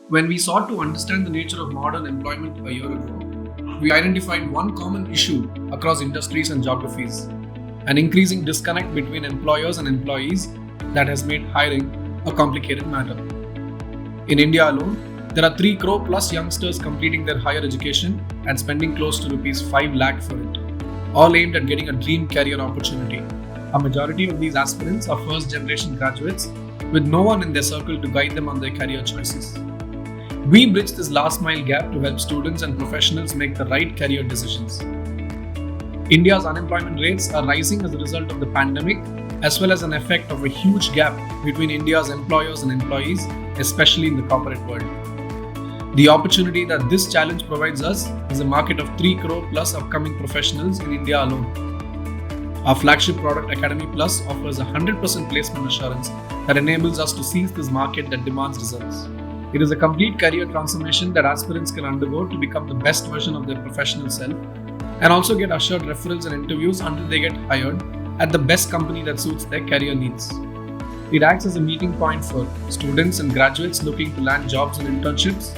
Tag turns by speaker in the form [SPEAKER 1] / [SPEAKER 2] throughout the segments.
[SPEAKER 1] When we sought to understand the nature of modern employment a year ago, we identified one common issue across industries and geographies: an increasing disconnect between employers and employees that has made hiring a complicated matter. In India alone, there are 3 crore plus youngsters completing their higher education and spending close to rupees 5 lakh for it, all aimed at getting a dream career opportunity. A majority of these aspirants are first generation graduates with no one in their circle to guide them on their career choices. We bridge this last mile gap to help students and professionals make the right career decisions. India's unemployment rates are rising as a result of the pandemic, as well as an effect of a huge gap between India's employers and employees, especially in the corporate world. The opportunity that this challenge provides us is a market of 3 crore plus upcoming professionals in India alone. Our flagship product Academy Plus offers 100% placement assurance that enables us to seize this market that demands results. It is a complete career transformation that aspirants can undergo to become the best version of their professional self, and also get assured referrals and interviews until they get hired at the best company that suits their career needs. It acts as a meeting point for students and graduates looking to land jobs and internships,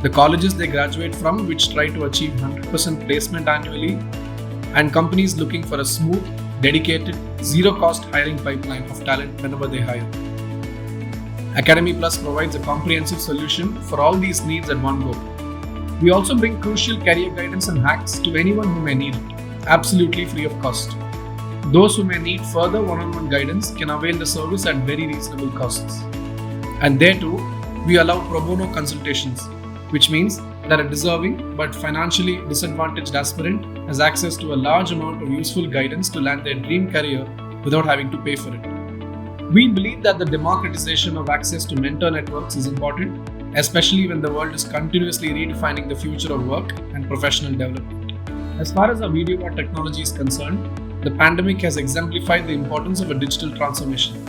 [SPEAKER 1] the colleges they graduate from which try to achieve 100% placement annually, and companies looking for a smooth, dedicated, zero-cost hiring pipeline of talent whenever they hire. Academy Plus provides a comprehensive solution for all these needs at one go. We also bring crucial career guidance and hacks to anyone who may need it, absolutely free of cost. Those who may need further one-on-one guidance can avail the service at very reasonable costs. And there too, we allow pro bono consultations, which means that a deserving but financially disadvantaged aspirant has access to a large amount of useful guidance to land their dream career without having to pay for it. We believe that the democratization of access to mentor networks is important, especially when the world is continuously redefining the future of work and professional development. As far as our video bot technology is concerned, the pandemic has exemplified the importance of a digital transformation.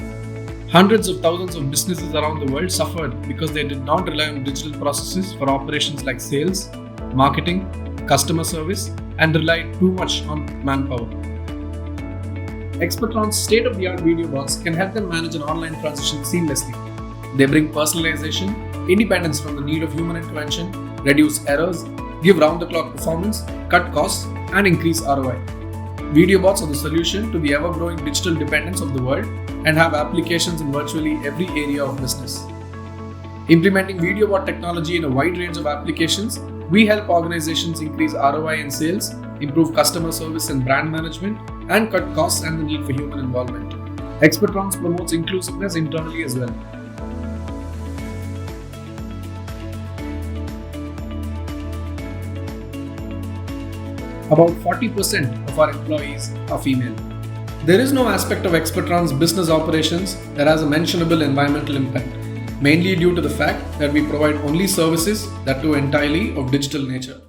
[SPEAKER 1] Hundreds of thousands of businesses around the world suffered because they did not rely on digital processes for operations like sales, marketing, customer service, and relied too much on manpower. Expertron's state-of-the-art video bots can help them manage an online transition seamlessly. They bring personalization, independence from the need of human intervention, reduce errors, give round-the-clock performance, cut costs, and increase ROI. Video bots are the solution to the ever-growing digital dependence of the world and have applications in virtually every area of business. Implementing video bot technology in a wide range of applications, we help organizations increase ROI in sales, improve customer service and brand management, and cut costs and the need for human involvement. Expertrons promotes inclusiveness internally as well. About 40% of our employees are female. There is no aspect of Expertron's business operations that has a mentionable environmental impact, mainly due to the fact that we provide only services that are entirely of digital nature.